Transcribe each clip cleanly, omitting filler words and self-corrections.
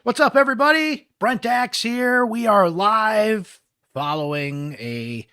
What's up, everybody? Brent Axe here. We are live following a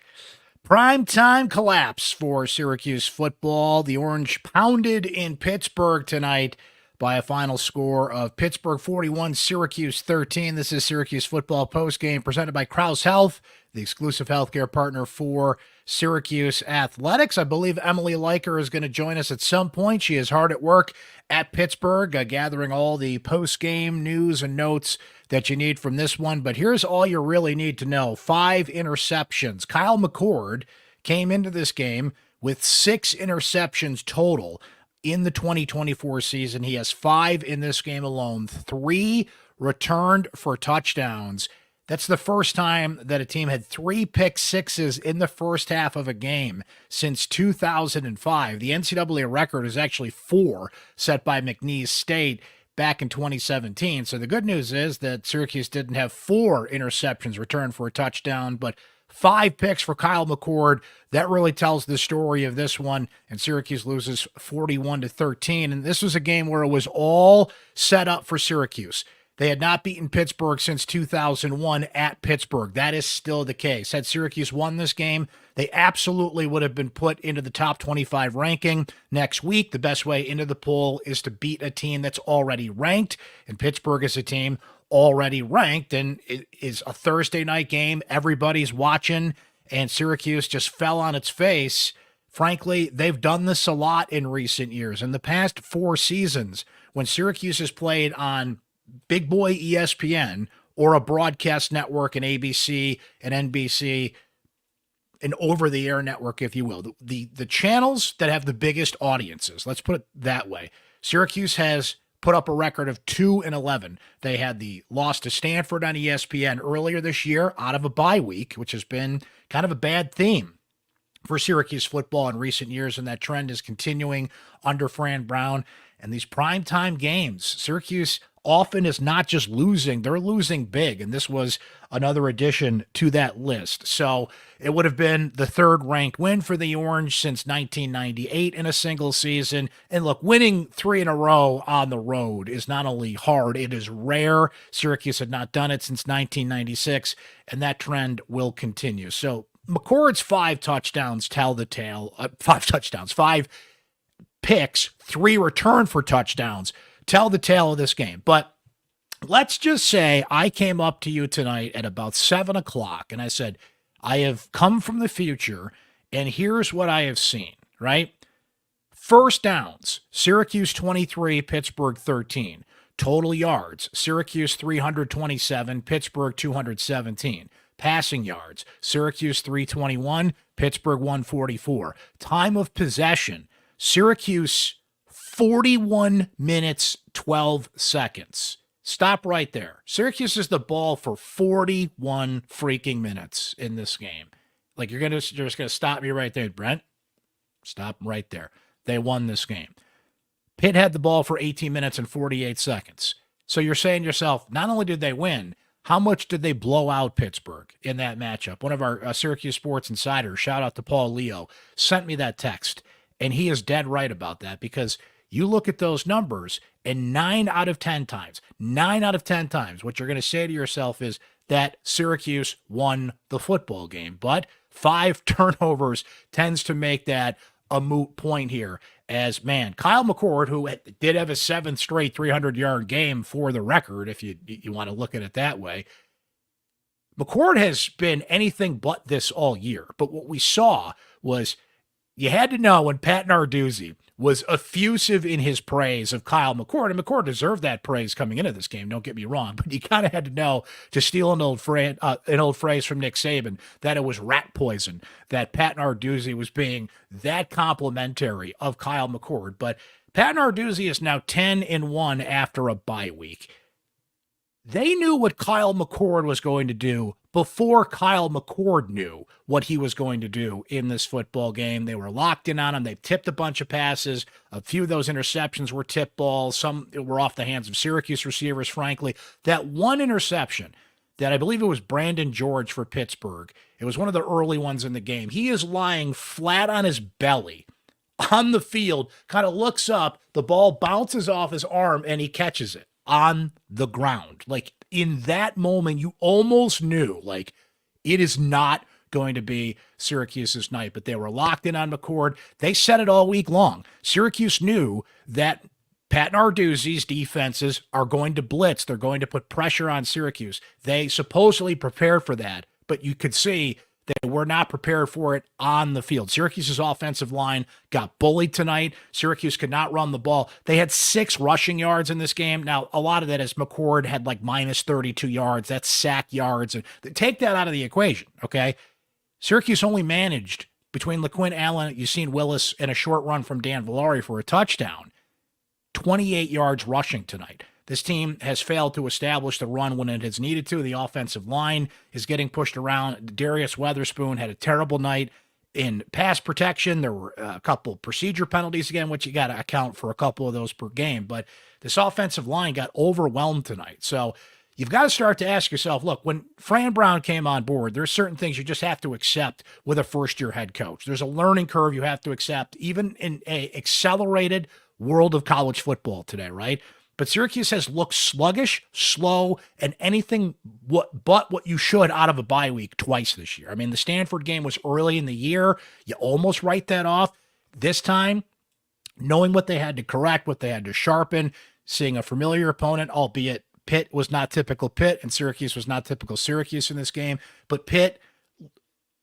primetime collapse for Syracuse football. The Orange pounded in Pittsburgh tonight by a final score of Pittsburgh 41, Syracuse 13. This is Syracuse Football Postgame presented by Crouse Health, the exclusive healthcare partner for Syracuse Athletics. I believe Emily Leiker is going to join us at some point. She is hard at work at Pittsburgh, gathering all the post-game news and notes that you need from this one. But here's all you really need to know. 5 interceptions. Kyle McCord came into this game with 6 interceptions total in the 2024 season. He has 5 in this game alone, 3 returned for touchdowns. That's the first time that a team had 3 pick sixes in the first half of a game since 2005. The NCAA record is actually 4, set by McNeese State back in 2017. So the good news is that Syracuse didn't have 4 interceptions returned for a touchdown, but 5 picks for Kyle McCord. That really tells the story of this one, and Syracuse loses 41-13. And this was a game where it was all set up for Syracuse. They had not beaten Pittsburgh since 2001 at Pittsburgh. That is still the case. Had Syracuse won this game, they absolutely would have been put into the top 25 ranking next week. The best way into the poll is to beat a team that's already ranked, and Pittsburgh is a team already ranked, and it is a Thursday night game. Everybody's watching, and Syracuse just fell on its face. Frankly, they've done this a lot in recent years. In the past 4 seasons, when Syracuse has played on Big Boy ESPN or a broadcast network, an ABC, an NBC, an over-the-air network, if you will, the channels that have the biggest audiences, let's put it that way. Syracuse has put up a record of 2-11. They had the loss to Stanford on ESPN earlier this year out of a bye week, which has been kind of a bad theme for Syracuse football in recent years, and that trend is continuing under Fran Brown. And these primetime games, Syracuse often is not just losing, they're losing big. And this was another addition to that list. So it would have been the 3rd ranked win for the Orange since 1998 in a single season. And look, winning 3 in a row on the road is not only hard, it is rare. Syracuse had not done it since 1996, and that trend will continue. So McCord's 5 touchdowns tell the tale. 5 picks, 3 returned for touchdowns tell the tale of this game. But let's just say I came up to you tonight at about 7 o'clock and I said, I have come from the future and here's what I have seen, right? First downs, Syracuse 23, Pittsburgh 13. Total yards, Syracuse 327, Pittsburgh 217. Passing yards, Syracuse 321, Pittsburgh 144. Time of possession, Syracuse 41 minutes, 12 seconds. Stop right there. Syracuse is the ball for 41 freaking minutes in this game. Like you're just going to stop me right there, Brent. Stop right there. They won this game. Pitt had the ball for 18 minutes and 48 seconds. So you're saying to yourself, not only did they win, how much did they blow out Pittsburgh in that matchup? One of our Syracuse Sports Insiders, shout out to Paul Leo, sent me that text. And he is dead right about that because you look at those numbers and 9 out of 10 times, what you're going to say to yourself is that Syracuse won the football game. But 5 turnovers tends to make that a moot point here as, man, Kyle McCord, who did have a 7th straight 300-yard game for the record, if you want to look at it that way, McCord has been anything but this all year. But what we saw was you had to know when Pat Narduzzi was effusive in his praise of Kyle McCord, and McCord deserved that praise coming into this game, don't get me wrong, but you kind of had to know, to steal an old phrase from Nick Saban, that it was rat poison, that Pat Narduzzi was being that complimentary of Kyle McCord. But Pat Narduzzi is now 10-1 after a bye week. They knew what Kyle McCord was going to do before Kyle McCord knew what he was going to do in this football game. They were locked in on him. They tipped a bunch of passes. A few of those interceptions were tip balls. Some were off the hands of Syracuse receivers, frankly. That one interception that I believe it was Brandon George for Pittsburgh, it was one of the early ones in the game. He is lying flat on his belly on the field, kind of looks up, the ball bounces off his arm, and he catches it. on the ground. Like, in that moment, you almost knew, like, it is not going to be Syracuse's night, but they were locked in on McCord. They said it all week long. Syracuse knew that Pat Narduzzi's defenses are going to blitz. They're going to put pressure on Syracuse. They supposedly prepared for that, but you could see they were not prepared for it on the field. Syracuse's offensive line got bullied tonight. Syracuse could not run the ball. They had 6 rushing yards in this game. Now, a lot of that is McCord had like minus 32 yards. That's sack yards. And take that out of the equation, okay? Syracuse only managed, between LaQuinn Allen, Yassine Willis, and a short run from Dan Villari for a touchdown, 28 yards rushing tonight. This team has failed to establish the run when it has needed to. The offensive line is getting pushed around. Darius Weatherspoon had a terrible night in pass protection. There were a couple procedure penalties again, which you got to account for a couple of those per game. But this offensive line got overwhelmed tonight. So you've got to start to ask yourself, look, when Fran Brown came on board, there's certain things you just have to accept with a first-year head coach. There's a learning curve you have to accept, even in an accelerated world of college football today, right? But Syracuse has looked sluggish, slow, and anything but what you should out of a bye week twice this year. I mean, the Stanford game was early in the year. You almost write that off. This time, knowing what they had to correct, what they had to sharpen, seeing a familiar opponent, albeit Pitt was not typical Pitt and Syracuse was not typical Syracuse in this game. But Pitt,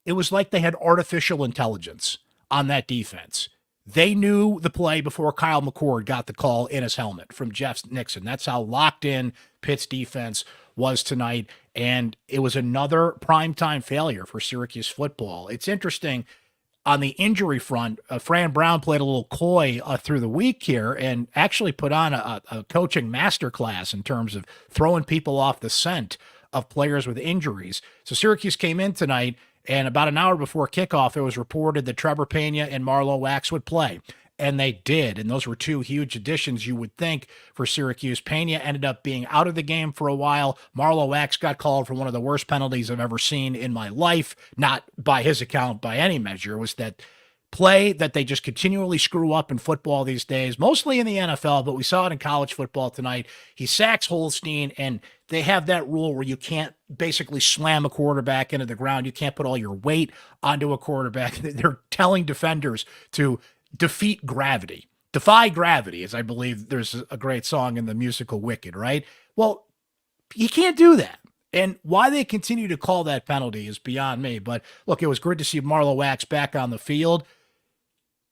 it was like they had artificial intelligence on that defense. They knew the play before Kyle McCord got the call in his helmet from Jeff Nixon. That's how locked in Pitt's defense was tonight. And it was another primetime failure for Syracuse football. It's interesting. On the injury front, Fran Brown played a little coy through the week here and actually put on a coaching masterclass in terms of throwing people off the scent of players with injuries. So Syracuse came in tonight, and about an hour before kickoff, it was reported that Trevor Pena and Marlowe Axe would play. And they did. And those were 2 huge additions, you would think, for Syracuse. Pena ended up being out of the game for a while. Marlowe Axe got called for one of the worst penalties I've ever seen in my life. Not by his account by any measure. It was that play that they just continually screw up in football these days, mostly in the NFL, but we saw it in college football tonight. He sacks Holstein, and they have that rule where you can't basically slam a quarterback into the ground. You can't put all your weight onto a quarterback. They're telling defenders to defy gravity, as I believe there's a great song in the musical Wicked, right? Well, you can't do that. And why they continue to call that penalty is beyond me. But look, it was good to see Marlowe Axe back on the field.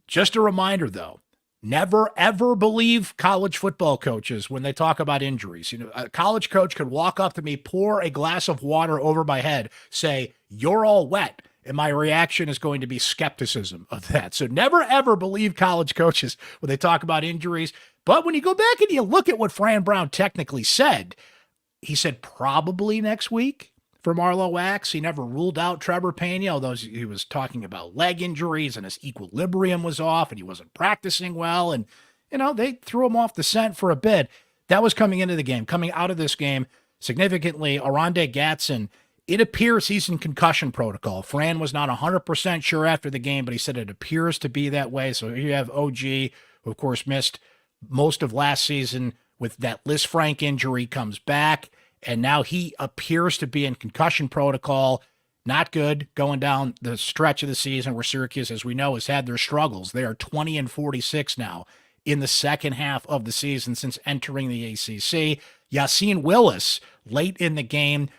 Just a reminder, though, never, ever believe college football coaches when they talk about injuries. You know, a college coach could walk up to me, pour a glass of water over my head, say, "You're all wet." And my reaction is going to be skepticism of that. So never, ever believe college coaches when they talk about injuries. But when you go back and you look at what Fran Brown technically said, he said probably next week for Marlowe Axe. He never ruled out Trevor Pena, although he was talking about leg injuries and his equilibrium was off and he wasn't practicing well. And, you know, they threw him off the scent for a bit. That was coming into the game. Coming out of this game, significantly, Oronde Gadsden, it appears he's in concussion protocol. Fran was not 100% sure after the game, but he said it appears to be that way. So you have OG, who of course missed most of last season with that Liz Frank injury, comes back, and now he appears to be in concussion protocol. Not good going down the stretch of the season where Syracuse, as we know, has had their struggles. They are 20-46 now in the second half of the season since entering the ACC. Yassine Willis, late in the game,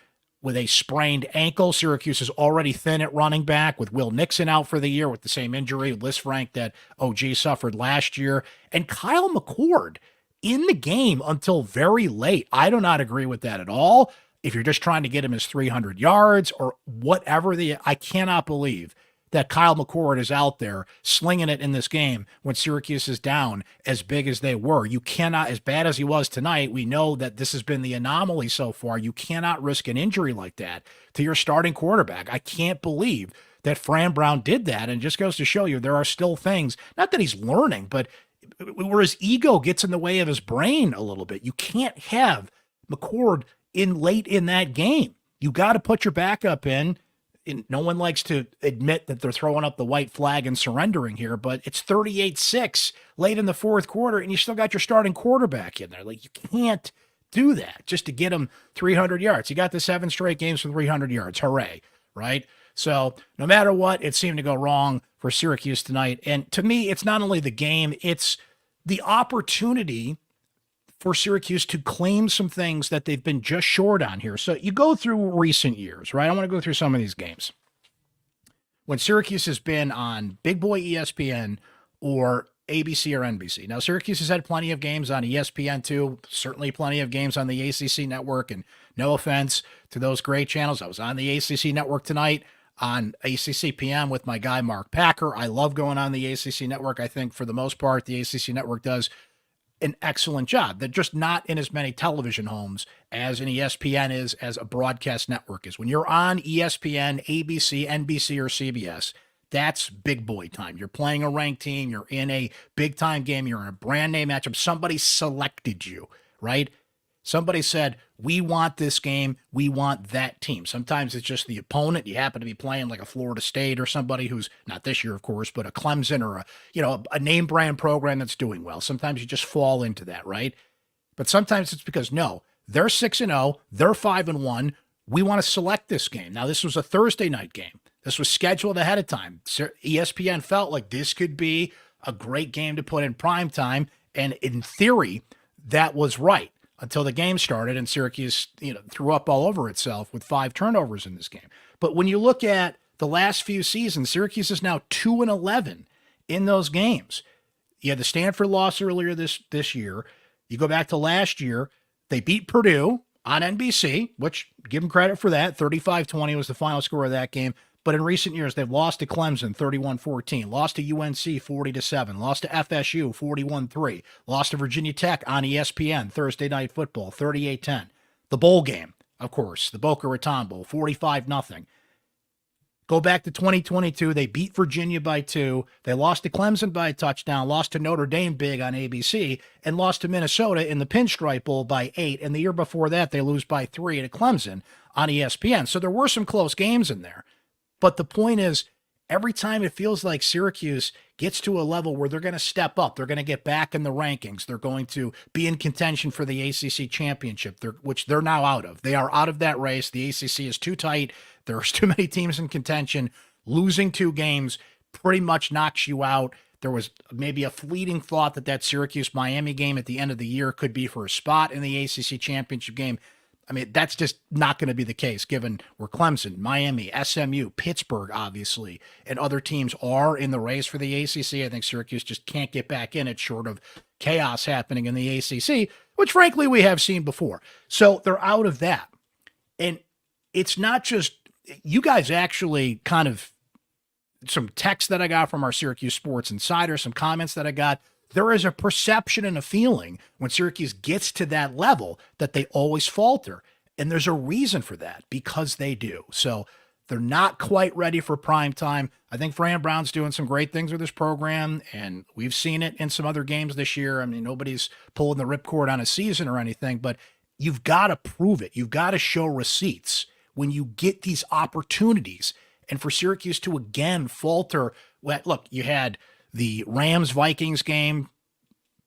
with a sprained ankle. Syracuse is already thin at running back with Will Nixon out for the year with the same injury, Liz Frank, that OG suffered last year. And Kyle McCord in the game until very late. I do not agree with that at all. If you're just trying to get him his 300 yards or whatever, I cannot believe that Kyle McCord is out there slinging it in this game when Syracuse is down as big as they were. You cannot, as bad as he was tonight, we know that this has been the anomaly so far. You cannot risk an injury like that to your starting quarterback. I can't believe that Fran Brown did that, and just goes to show you there are still things, not that he's learning, but where his ego gets in the way of his brain a little bit. You can't have McCord in late in that game. You got to put your backup in. And no one likes to admit that they're throwing up the white flag and surrendering here, but it's 38-6 late in the fourth quarter, and you still got your starting quarterback in there. Like, you can't do that just to get him 300 yards. He got the 7 straight games for 300 yards. Hooray, right? So no matter what, it seemed to go wrong for Syracuse tonight. And to me, it's not only the game, it's the opportunity for Syracuse to claim some things that they've been just short on here. So you go through recent years, right? I want to go through some of these games. When Syracuse has been on Big Boy ESPN or ABC or NBC. Now, Syracuse has had plenty of games on ESPN too, certainly plenty of games on the ACC network, and no offense to those great channels. I was on the ACC network tonight on ACC PM with my guy Mark Packer. I love going on the ACC network. I think for the most part, the ACC network does an excellent job. They're just not in as many television homes as an ESPN is, as a broadcast network is. When you're on ESPN, ABC, NBC, or CBS, that's big boy time. You're playing a ranked team. You're in a big time game. You're in a brand name matchup. Somebody selected you, right? Somebody said, we want this game. We want that team. Sometimes it's just the opponent. You happen to be playing like a Florida State or somebody who's not this year, of course, but a Clemson or a name brand program that's doing well. Sometimes you just fall into that, right? But sometimes it's because, no, they're 6-0. They're 5-1. We want to select this game. Now, this was a Thursday night game. This was scheduled ahead of time. ESPN felt like this could be a great game to put in prime time. And in theory, that was right until the game started and Syracuse, threw up all over itself with 5 turnovers in this game. But when you look at the last few seasons, Syracuse is now 2-11 in those games. You had the Stanford loss earlier this year. You go back to last year, they beat Purdue on NBC, which give them credit for that. 35-20 was the final score of that game. But in recent years, they've lost to Clemson 31-14, lost to UNC 40-7, lost to FSU 41-3, lost to Virginia Tech on ESPN Thursday Night Football 38-10. The bowl game, of course, the Boca Raton Bowl 45-0. Go back to 2022, they beat Virginia by 2. They lost to Clemson by a touchdown, lost to Notre Dame big on ABC, and lost to Minnesota in the Pinstripe Bowl by 8. And the year before that, they lose by 3 to Clemson on ESPN. So there were some close games in there. But the point is, every time it feels like Syracuse gets to a level where they're going to step up, they're going to get back in the rankings, they're going to be in contention for the ACC championship, which they're now out of. They are out of that race. The ACC is too tight. There's too many teams in contention. Losing 2 games pretty much knocks you out. There was maybe a fleeting thought that Syracuse-Miami game at the end of the year could be for a spot in the ACC championship game. I mean, that's just not going to be the case given where Clemson, Miami, SMU, Pittsburgh, obviously, and other teams are in the race for the ACC. I think Syracuse just can't get back in it short of chaos happening in the ACC, which frankly we have seen before. So they're out of that. And it's not just, you guys actually kind of, some text that I got from our Syracuse Sports Insider, some comments that I got, there is a perception and a feeling when Syracuse gets to that level that they always falter. And there's a reason for that, because they do. So they're not quite ready for prime time. I think Fran Brown's doing some great things with this program, and we've seen it in some other games this year. I mean, nobody's pulling the ripcord on a season or anything, but you've got to prove it. You've got to show receipts when you get these opportunities. And for Syracuse to again falter, well, look, you had the Rams-Vikings game,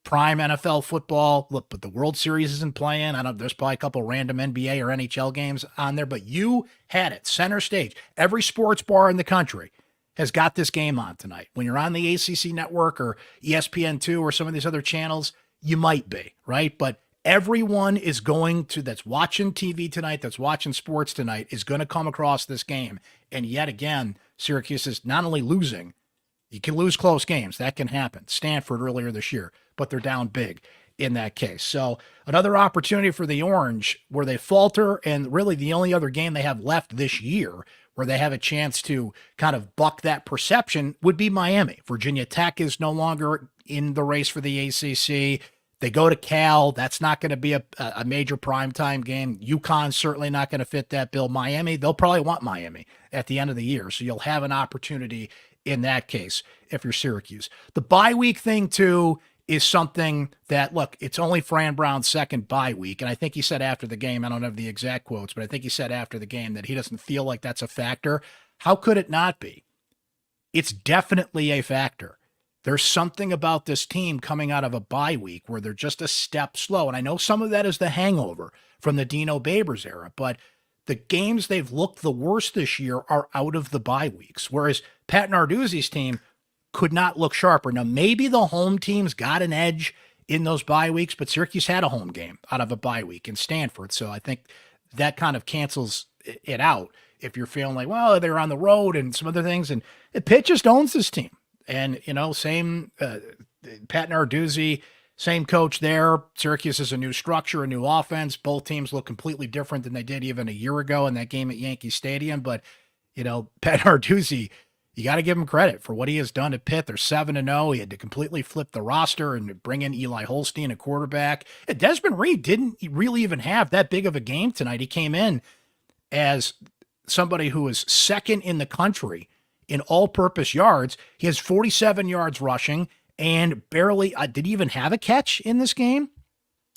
prime NFL football. Look, but the World Series isn't playing. There's probably a couple random NBA or NHL games on there, but you had it center stage. Every sports bar in the country has got this game on tonight. When you're on the ACC network or ESPN2 or some of these other channels, you might be, right? But everyone is that's watching TV tonight, that's watching sports tonight, is going to come across this game. And yet again, Syracuse is not only losing, you can lose close games. That can happen. Stanford earlier this year, but they're down big in that case. So another opportunity for the Orange where they falter, and really the only other game they have left this year where they have a chance to kind of buck that perception would be Miami. Virginia Tech is no longer in the race for the ACC. They go to Cal. That's not going to be a major primetime game. UConn's certainly not going to fit that bill. Miami, they'll probably want Miami at the end of the year. So you'll have an opportunity in that case if you're Syracuse. The bye week thing, too, is something that, look, it's only Fran Brown's second bye week. And I think he said after the game, I don't have the exact quotes, but I think he said after the game that he doesn't feel like that's a factor. How could it not be? It's definitely a factor. There's something about this team coming out of a bye week where they're just a step slow. And I know some of that is the hangover from the Dino Babers era, but the games they've looked the worst this year are out of the bye weeks, whereas Pat Narduzzi's team could not look sharper. Now, maybe the home teams got an edge in those bye weeks, but Syracuse had a home game out of a bye week in Stanford. So I think that kind of cancels it out if you're feeling like, well, they're on the road and some other things. And Pitt just owns this team. And, same Pat Narduzzi, same coach there. Syracuse is a new structure, a new offense. Both teams look completely different than they did even a year ago in that game at Yankee Stadium. But, Pat Narduzzi, you got to give him credit for what he has done at Pitt. They're 7-0. He had to completely flip the roster and bring in Eli Holstein, a quarterback. And Desmond Reed didn't really even have that big of a game tonight. He came in as somebody who is second in the country in all-purpose yards. He has 47 yards rushing and barely did he even have a catch in this game?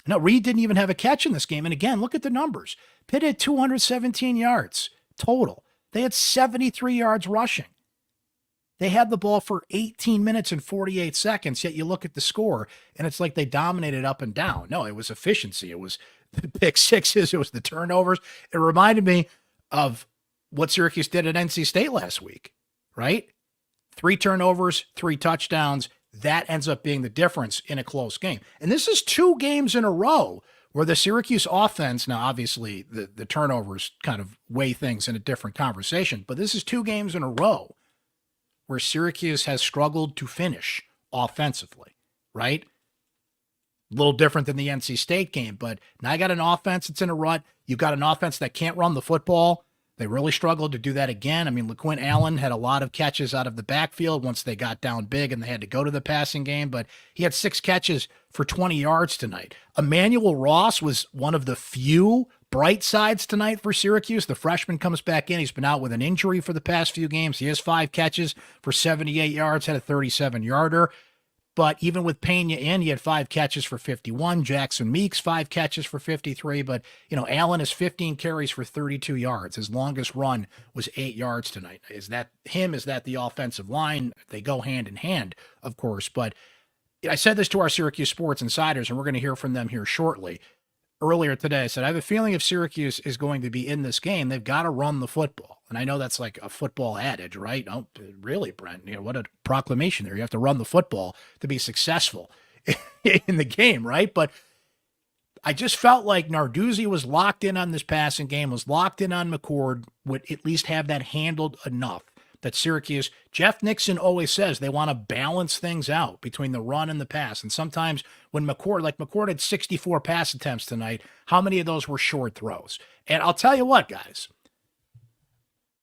No, Reed didn't even have a catch in this game. And again, look at the numbers. Pitt had 217 yards total. They had 73 yards rushing. They had the ball for 18 minutes and 48 seconds, yet you look at the score, and it's like they dominated up and down. No, it was efficiency. It was the pick sixes. It was the turnovers. It reminded me of what Syracuse did at NC State last week, right? 3 turnovers, 3 touchdowns. That ends up being the difference in a close game. And this is 2 games in a row where the Syracuse offense, now obviously the turnovers kind of weigh things in a different conversation, but this is 2 games in a row where Syracuse has struggled to finish offensively, right? A little different than the NC State game, but now you got an offense that's in a rut. You've got an offense that can't run the football. They really struggled to do that again. I mean, LaQuint Allen had a lot of catches out of the backfield once they got down big and they had to go to the passing game, but he had 6 catches for 20 yards tonight. Emmanuel Ross was one of the few bright sides tonight for Syracuse. The freshman comes back in. He's been out with an injury for the past few games. He has 5 catches for 78 yards, had a 37-yarder. But even with Pena in, he had 5 catches for 51. Jackson Meeks, 5 catches for 53. But, Allen has 15 carries for 32 yards. His longest run was 8 yards tonight. Is that him? Is that the offensive line? They go hand in hand, of course. But I said this to our Syracuse Sports Insiders, and we're going to hear from them here shortly. Earlier today, I said, I have a feeling if Syracuse is going to be in this game, they've got to run the football. And I know that's like a football adage, right? Oh, really, Brent? What a proclamation there. You have to run the football to be successful in the game, right? But I just felt like Narduzzi was locked in on this passing game, was locked in on McCord, would at least have that handled enough. That Syracuse, Jeff Nixon always says they want to balance things out between the run and the pass. And sometimes when McCord had 64 pass attempts tonight, how many of those were short throws? And I'll tell you what, guys,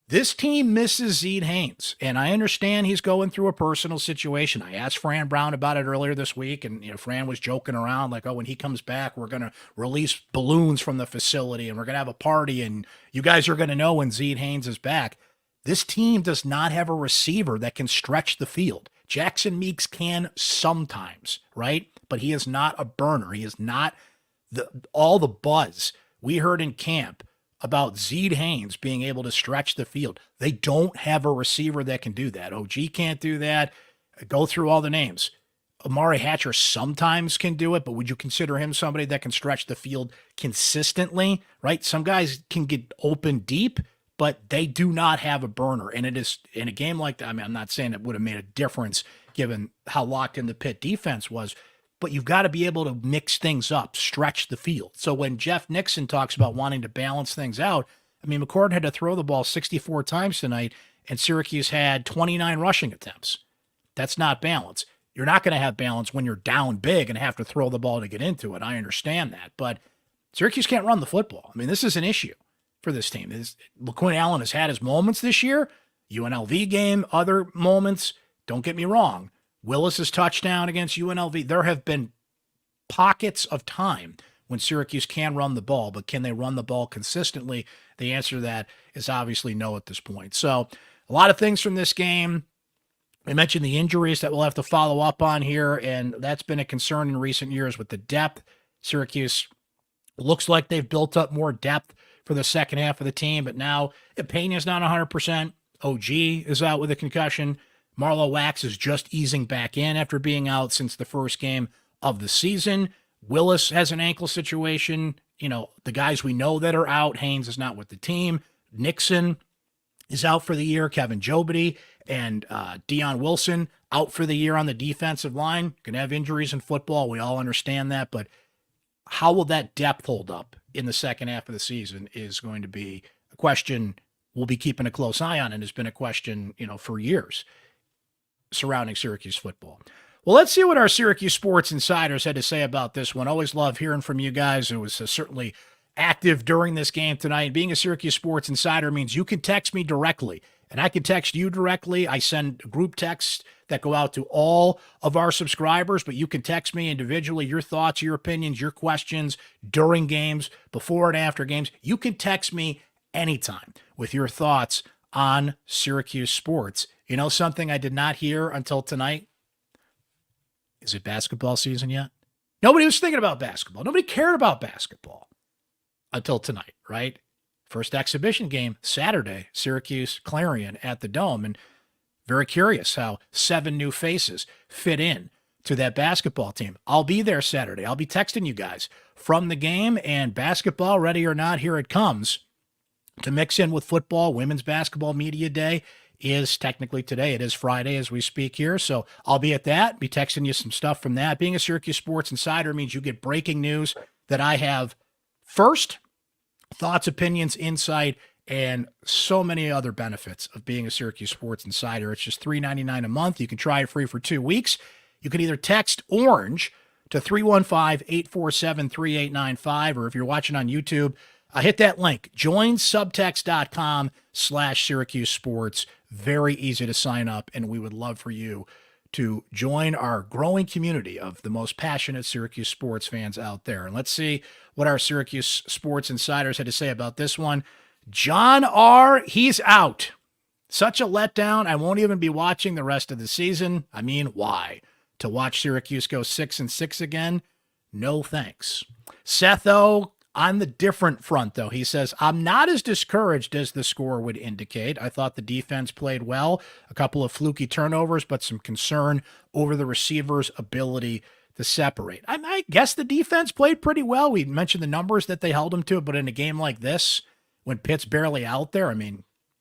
this team misses Zeed Haynes. And I understand he's going through a personal situation. I asked Fran Brown about it earlier this week, and Fran was joking around like, oh, when he comes back, we're going to release balloons from the facility and we're going to have a party and you guys are going to know when Zeed Haynes is back. This team does not have a receiver that can stretch the field. Jackson Meeks can sometimes, right? But he is not a burner. He is not all the buzz we heard in camp about Zeed Haynes being able to stretch the field. They don't have a receiver that can do that. OG can't do that. Go through all the names. Amari Hatcher sometimes can do it, but would you consider him somebody that can stretch the field consistently, right? Some guys can get open deep, but they do not have a burner. And it is in a game like that. I mean, I'm not saying it would have made a difference given how locked in the Pitt defense was, but you've got to be able to mix things up, stretch the field. So when Jeff Nixon talks about wanting to balance things out, I mean, McCord had to throw the ball 64 times tonight, and Syracuse had 29 rushing attempts. That's not balance. You're not going to have balance when you're down big and have to throw the ball to get into it. I understand that, but Syracuse can't run the football. I mean, this is an issue for this team. LaQuint Allen has had his moments this year, UNLV game, other moments. Don't get me wrong. Willis's touchdown against UNLV. There have been pockets of time when Syracuse can run the ball, but can they run the ball consistently? The answer to that is obviously no at this point. So a lot of things from this game. I mentioned the injuries that we'll have to follow up on here, and that's been a concern in recent years with the depth. Syracuse looks like they've built up more depth for the second half of the team, but now Pena's not 100%. OG is out with a concussion. Marlo Wax is just easing back in after being out since the first game of the season. Willis has an ankle situation. The guys we know that are out, Haynes is not with the team. Nixon is out for the year. Kevin Jobity and Deion Wilson out for the year on the defensive line. Going to have injuries in football. We all understand that. But how will that depth hold up in the second half of the season is going to be a question we'll be keeping a close eye on, and has been a question, for years surrounding Syracuse football. Well, let's see what our Syracuse Sports Insiders had to say about this one. Always love hearing from you guys. It was certainly active during this game tonight. Being a Syracuse Sports Insider means you can text me directly, and I can text you directly. I send group texts that go out to all of our subscribers, but you can text me individually your thoughts, your opinions, your questions during games, before and after games. You can text me anytime with your thoughts on Syracuse sports. You know something I did not hear until tonight? Is it basketball season yet? Nobody was thinking about basketball. Nobody cared about basketball until tonight, right? First exhibition game, Saturday, Syracuse Clarion at the Dome. And very curious how 7 new faces fit in to that basketball team. I'll be there Saturday. I'll be texting you guys from the game, and basketball, ready or not, here it comes to mix in with football. Women's Basketball Media Day is technically today. It is Friday as we speak here. So I'll be at that, be texting you some stuff from that. Being a Syracuse Sports Insider means you get breaking news that I have first, thoughts, opinions, insight, and so many other benefits of being a Syracuse Sports Insider. It's just $3.99 a month. You can try it free for 2 weeks. You can either text ORANGE to 315-847-3895, or if you're watching on YouTube, hit that link, joinsubtext.com/Syracuse Sports. Very easy to sign up, and we would love for you to join our growing community of the most passionate Syracuse sports fans out there. And let's see what our Syracuse Sports Insiders had to say about this one. John R., he's out. Such a letdown. I won't even be watching the rest of the season. I mean, why? To watch Syracuse go 6-6 again? No thanks. Seth O., on the different front, though, he says, I'm not as discouraged as the score would indicate. I thought the defense played well, a couple of fluky turnovers, but some concern over the receiver's ability to separate. I guess the defense played pretty well. We mentioned the numbers that they held them to, but in a game like this, when Pitt's barely out there, I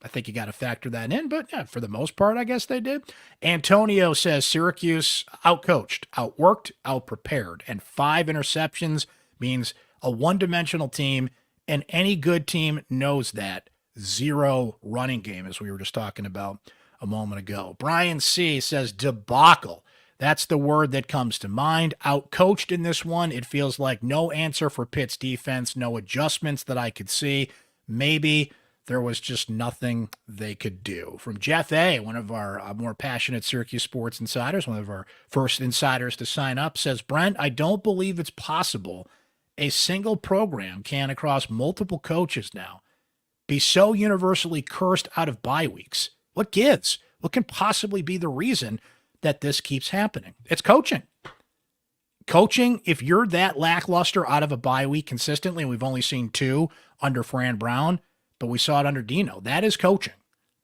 think you got to factor that in, but yeah, for the most part, I guess they did. Antonio says Syracuse outcoached, outworked, outprepared, and 5 interceptions means a one-dimensional team, and any good team knows that. 0 running game, as we were just talking about a moment ago. Brian C. says debacle. That's the word that comes to mind. Outcoached in this one. It feels like no answer for Pitt's defense, no adjustments that I could see. Maybe there was just nothing they could do. From Jeff A., one of our more passionate Syracuse Sports Insiders, one of our first insiders to sign up, says, Brent, I don't believe it's possible a single program can, across multiple coaches now, be so universally cursed out of bye weeks. What gives? What can possibly be the reason that this keeps happening? It's coaching. Coaching, if you're that lackluster out of a bye week consistently, and we've only seen 2 under Fran Brown, but we saw it under Dino, that is coaching.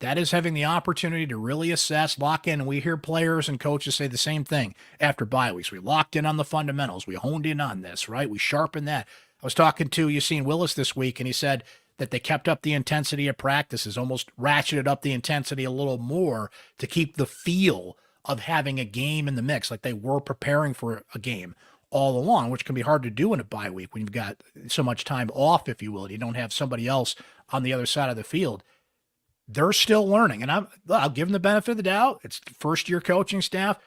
That is having the opportunity to really assess, lock in, and we hear players and coaches say the same thing after bye weeks. We locked in on the fundamentals. We honed in on this, right? We sharpened that. I was talking to Yassine Willis this week, and he said that they kept up the intensity of practices, almost ratcheted up the intensity a little more to keep the feel of having a game in the mix, like they were preparing for a game all along, which can be hard to do in a bye week when you've got so much time off, if you will. You don't have somebody else on the other side of the field. They're still learning, and I'll give them the benefit of the doubt. It's first-year coaching staff.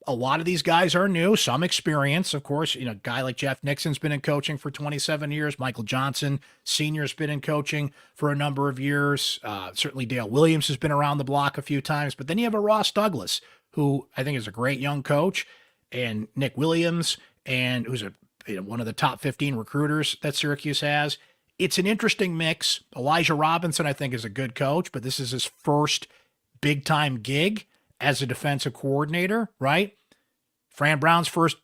A lot of these guys are new, some experience. Of course, a guy like Jeff Nixon's been in coaching for 27 years. Michael Johnson, Sr.'s been in coaching for a number of years. Certainly Dale Williams has been around the block a few times. But then you have a Ross Douglas, who I think is a great young coach, and Nick Williams, and who's one of the top 15 recruiters that Syracuse has. It's an interesting mix. Elijah Robinson, I think, is a good coach, but this is his first big-time gig as a defensive coordinator, right? Fran Brown's first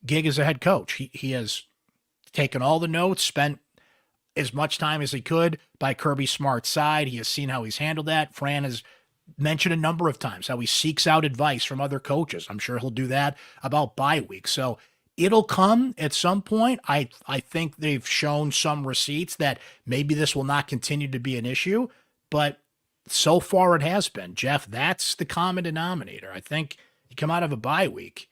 gig as a head coach. He has taken all the notes, spent as much time as he could by Kirby Smart's side. He has seen how he's handled that. Fran has mentioned a number of times how he seeks out advice from other coaches. I'm sure he'll do that about bye week. So it'll come at some point. I think they've shown some receipts that maybe this will not continue to be an issue, but so far it has been. Jeff, that's the common denominator. I think you come out of a bye week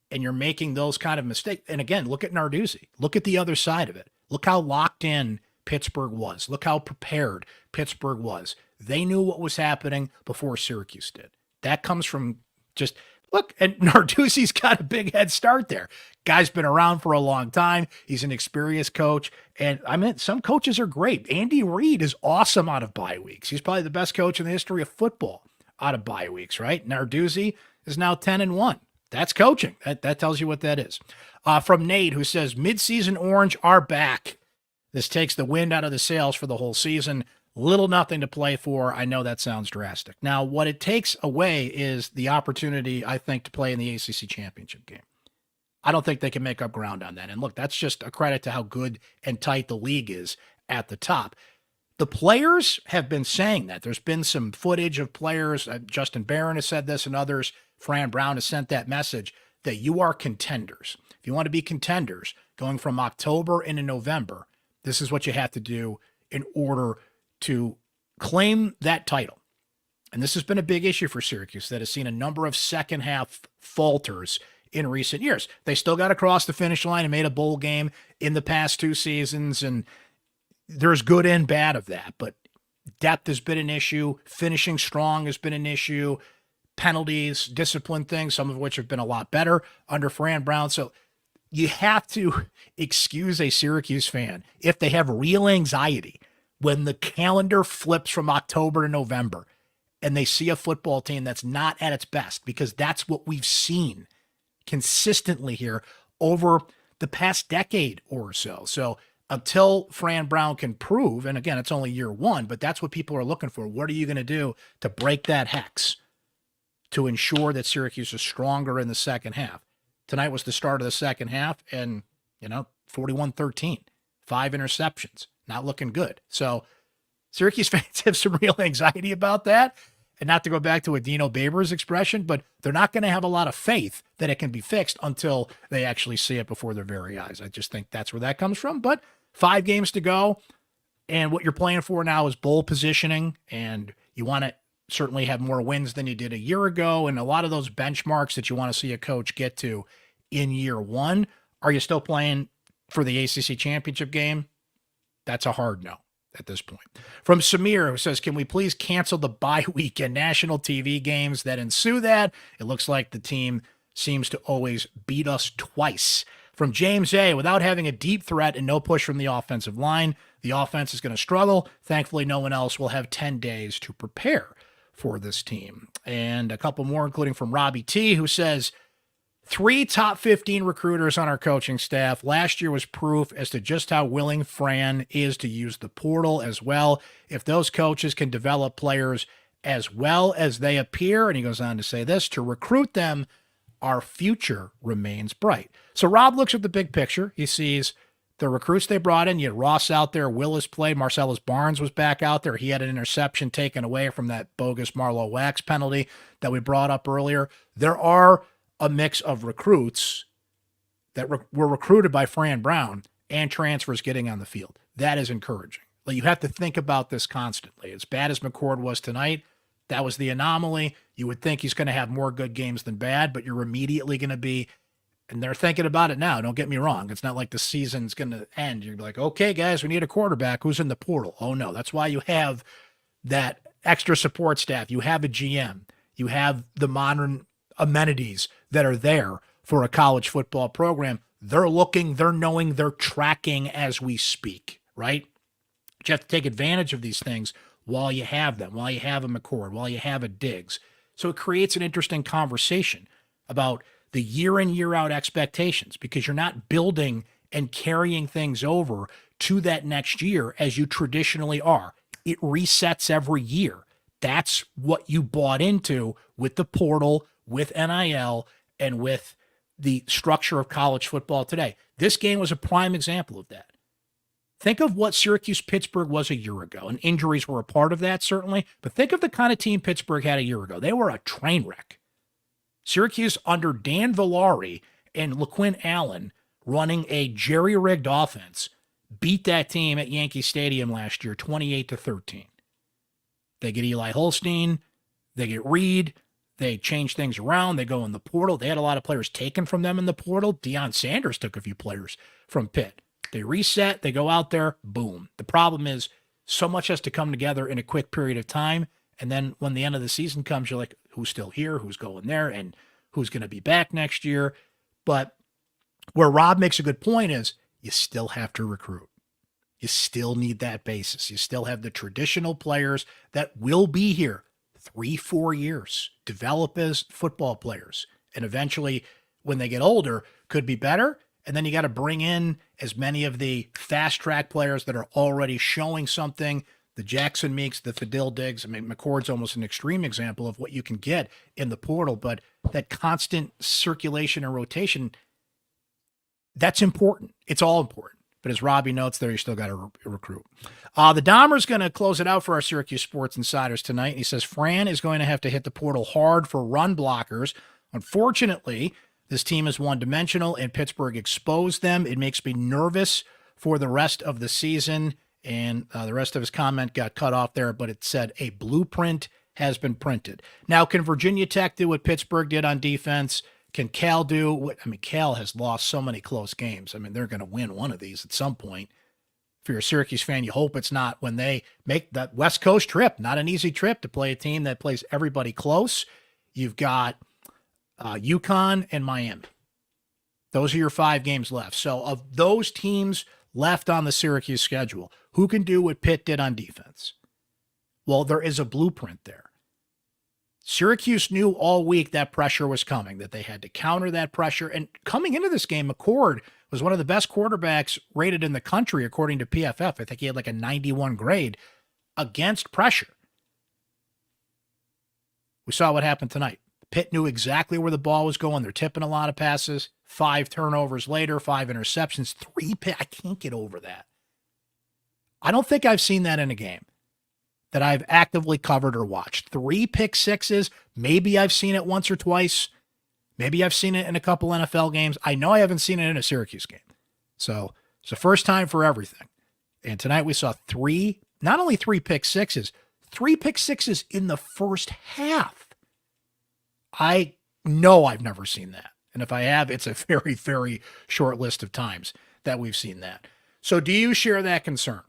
and you're making those kind of mistakes. And again, look at Narduzzi. Look at the other side of it. Look how locked in Pittsburgh was. Look how prepared Pittsburgh was. They knew what was happening before Syracuse did. That comes from just, look, and Narduzzi's got a big head start there. Guy's been around for a long time. He's an experienced coach. And I mean, some coaches are great. Andy Reid is awesome out of bye weeks. He's probably the best coach in the history of football out of bye weeks, right? Narduzzi is now 10-1. That's coaching. That tells you what that is. From Nate, who says, midseason Orange are back. This takes the wind out of the sails for the whole season. Little nothing to play for. I know that sounds drastic. Now, what it takes away is the opportunity, I think, to play in the ACC championship game. I don't think they can make up ground on that. And look, that's just a credit to how good and tight the league is at the top. The players have been saying that. There's been some footage of players. Justin Barron has said this and others. Fran Brown has sent that message that you are contenders. If you want to be contenders going from October into November, this is what you have to do in order to claim that title. And this has been a big issue for Syracuse that has seen a number of second half falters in recent years. They still got across the finish line and made a bowl game in the past 2 seasons, and there's good and bad of that. But depth has been an issue. Finishing strong has been an issue. Penalties, discipline things, some of which have been a lot better under Fran Brown. So you have to excuse a Syracuse fan if they have real anxiety when the calendar flips from October to November and they see a football team that's not at its best, because that's what we've seen consistently here over the past decade or so. So until Fran Brown can prove, and again, it's only year 1, but that's what people are looking for. What are you going to do to break that hex to ensure that Syracuse is stronger in the second half? Tonight was the start of the second half, and, 41-13, 5 interceptions, not looking good. So Syracuse fans have some real anxiety about that. And not to go back to a Dino Babers expression, but they're not going to have a lot of faith that it can be fixed until they actually see it before their very eyes. I just think that's where that comes from. But 5 games to go, and what you're playing for now is bowl positioning, and you want to certainly have more wins than you did a year ago, and a lot of those benchmarks that you want to see a coach get to in year 1. Are you still playing for the ACC championship game? That's a hard no at this point. From Samir, who says, can we please cancel the bye week and national TV games that ensue that? It looks like the team seems to always beat us twice. From James A., without having a deep threat and no push from the offensive line, the offense is going to struggle. Thankfully, no one else will have 10 days to prepare for this team. And a couple more, including from Robbie T., who says, 3 top 15 recruiters on our coaching staff. Last year was proof as to just how willing Fran is to use the portal as well. If those coaches can develop players as well as they appear, and he goes on to say this, to recruit them, our future remains bright. So Rob looks at the big picture. He sees the recruits they brought in. You had Ross out there. Willis played. Marcellus Barnes was back out there. He had an interception taken away from that bogus Marlowe Wax penalty that we brought up earlier. There are a mix of recruits that were recruited by Fran Brown and transfers getting on the field. That is encouraging. But you have to think about this constantly. As bad as McCord was tonight, that was the anomaly. You would think he's going to have more good games than bad, but you're immediately going to be, and they're thinking about it now. Don't get me wrong. It's not like the season's going to end. You're like, okay, guys, we need a quarterback. Who's in the portal? Oh, no. That's why you have that extra support staff. You have a GM. You have the modern amenities that are there for a college football program. They're looking, they're knowing, they're tracking as we speak, right? But you have to take advantage of these things while you have them, while you have a McCord, while you have a Diggs. So it creates an interesting conversation about the year in, year out expectations, because you're not building and carrying things over to that next year as you traditionally are. It resets every year. That's what you bought into with the portal, with NIL, and with the structure of college football today. This game was a prime example of that. Think of what Syracuse-Pittsburgh was a year ago, and injuries were a part of that, certainly. But think of the kind of team Pittsburgh had a year ago. They were a train wreck. Syracuse under Dan Villari and LaQuinn Allen running a jerry-rigged offense beat that team at Yankee Stadium last year 28-13. They get Eli Holstein, they get Reed, they change things around, they go in the portal. They had a lot of players taken from them in the portal. Deion Sanders took a few players from Pitt. They reset, they go out there, boom. The problem is so much has to come together in a quick period of time, and then when the end of the season comes, you're like, who's still here, who's going there, and who's going to be back next year. But where Rob makes a good point is you still have to recruit. You still need that basis. You still have the traditional players that will be here 3-4 years, develop as football players, and eventually when they get older could be better. And then you got to bring in as many of the fast track players that are already showing something. The Jackson Meeks, the Fadil Diggs. I mean, McCord's almost an extreme example of what you can get in the portal, but that constant circulation and rotation, that's important. It's all important. But as Robbie notes there, you still got to recruit. The Dahmer's going to close it out for our Syracuse Sports Insiders tonight. He says Fran is going to have to hit the portal hard for run blockers. Unfortunately, this team is one-dimensional, and Pittsburgh exposed them. It makes me nervous for the rest of the season. And the rest of his comment got cut off there, but it said a blueprint has been printed. Now, can Virginia Tech do what Pittsburgh did on defense? Can Cal do what? I mean, Cal has lost so many close games. I mean, they're going to win one of these at some point. If you're a Syracuse fan, you hope it's not when they make that West Coast trip. Not an easy trip to play a team that plays everybody close. You've got UConn and Miami. Those are your 5 games left. So of those teams left on the Syracuse schedule, who can do what Pitt did on defense? Well, there is a blueprint there. Syracuse knew all week that pressure was coming, that they had to counter that pressure. And coming into this game, McCord was one of the best quarterbacks rated in the country, according to PFF. I think he had like a 91 grade against pressure. We saw what happened tonight. Pitt knew exactly where the ball was going. They're tipping a lot of passes. 5 turnovers later, 5 interceptions, 3 picks. I can't get over that. I don't think I've seen that in a game that I've actively covered or watched. 3 pick sixes. Maybe I've seen it once or twice. Maybe I've seen it in a couple NFL games. I know I haven't seen it in a Syracuse game. So it's the first time for everything. And tonight we saw 3, not only 3 pick sixes, 3 pick sixes in the first half. I know I've never seen that. And if I have, it's a very, very short list of times that we've seen that. So do you share that concern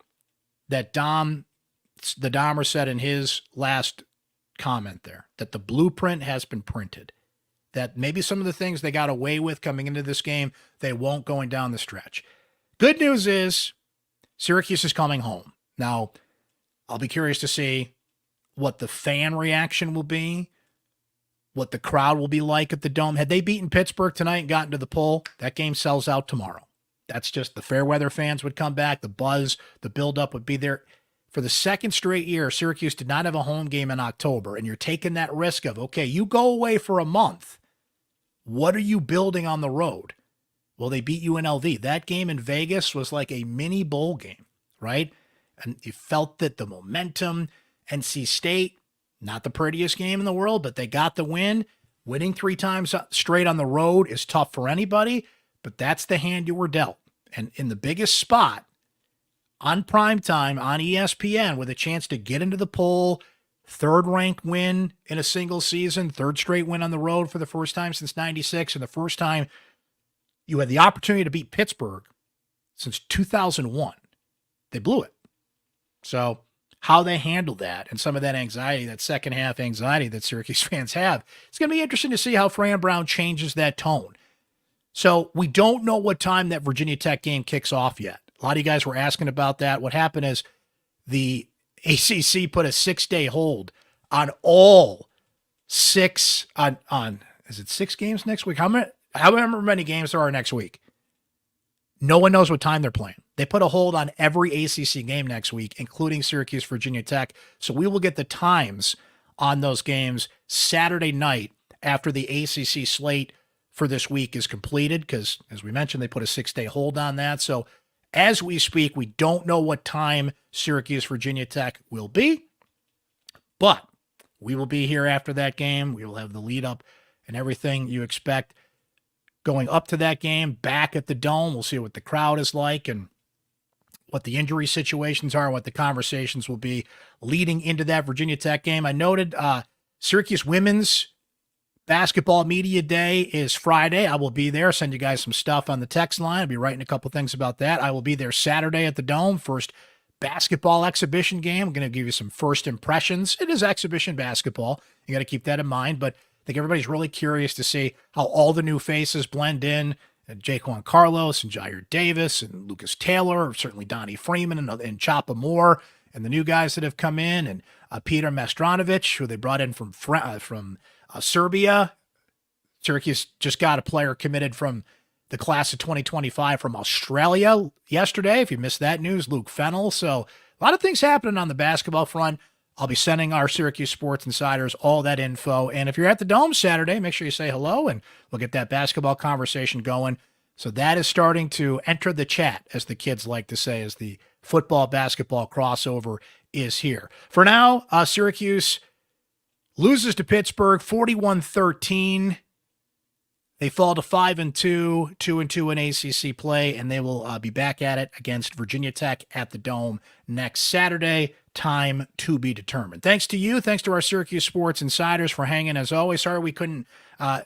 that the Dahmer said in his last comment there, that the blueprint has been printed, that maybe some of the things they got away with coming into this game, they won't going down the stretch? Good news is Syracuse is coming home. Now, I'll be curious to see what the fan reaction will be, what the crowd will be like at the Dome. Had they beaten Pittsburgh tonight and gotten to the poll, that game sells out tomorrow. That's just the fair weather fans would come back. The buzz, the buildup would be there. For the second straight year, Syracuse did not have a home game in October, and you're taking that risk of, okay, you go away for a month. What are you building on the road? Well, they beat UNLV. That game in Vegas was like a mini bowl game, right? And you felt that the momentum, NC State, not the prettiest game in the world, but they got the win. Winning 3 times straight on the road is tough for anybody, but that's the hand you were dealt. And in the biggest spot, on primetime, on ESPN, with a chance to get into the poll, 3rd-ranked win in a single season, 3rd straight win on the road for the first time since 96, and the first time you had the opportunity to beat Pittsburgh since 2001. They blew it. So how they handled that and some of that anxiety, that second half anxiety that Syracuse fans have, it's going to be interesting to see how Fran Brown changes that tone. So we don't know what time that Virginia Tech game kicks off yet. A lot of you guys were asking about that. What happened is the ACC put a 6-day hold on all 6 on is it 6 games next week? However many games there are next week. No one knows what time they're playing. They put a hold on every ACC game next week, including Syracuse, Virginia Tech. So we will get the times on those games Saturday night after the ACC slate for this week is completed, because, as we mentioned, they put a 6-day hold on that. So as we speak. We don't know what time Syracuse Virginia Tech will be, but we will be here after that game. We will have the lead up and everything you expect going up to that game, back at the Dome. We'll see what the crowd is like and what the injury situations are, what the conversations will be leading into that Virginia Tech game. I noted Syracuse women's basketball media day is Friday. I will be there. Send you guys some stuff on the text line. I'll be writing a couple things about that. I will be there Saturday at the Dome. First basketball exhibition game. I'm going to give you some first impressions. It is exhibition basketball. You got to keep that in mind, but I think everybody's really curious to see how all the new faces blend in. And Jaquan Carlos and Jair Davis and Lucas Taylor, certainly Donnie Freeman and Chapa Moore, and the new guys that have come in, and Peter Mastranovic, who they brought in from Serbia. Syracuse just got a player committed from the class of 2025 from Australia yesterday. If you missed that news, Luke Fennell. So a lot of things happening on the basketball front. I'll be sending our Syracuse Sports Insiders all that info. And if you're at the Dome Saturday, make sure you say hello and we'll get that basketball conversation going. So that is starting to enter the chat, as the kids like to say, as the football basketball crossover is here. For now, Syracuse loses to Pittsburgh 41-13. They fall to 5-2, 2-2 in ACC play, and they will be back at it against Virginia Tech at the Dome next Saturday. Time to be determined. Thanks to you. Thanks to our Syracuse Sports Insiders for hanging as always. Sorry we couldn't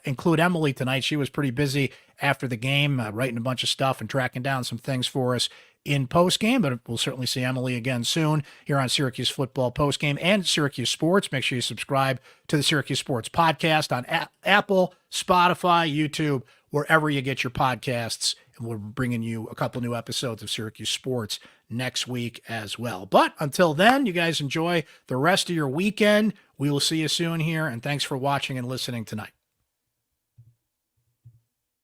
include Emily tonight. She was pretty busy after the game, writing a bunch of stuff and tracking down some things for us in postgame, but we'll certainly see Emily again soon here on Syracuse Football Postgame and Syracuse Sports. Make sure you subscribe to the Syracuse Sports Podcast on Apple, Spotify, YouTube, wherever you get your podcasts. And we're bringing you a couple new episodes of Syracuse Sports next week as well. But until then, you guys enjoy the rest of your weekend. We will see you soon here, and thanks for watching and listening tonight.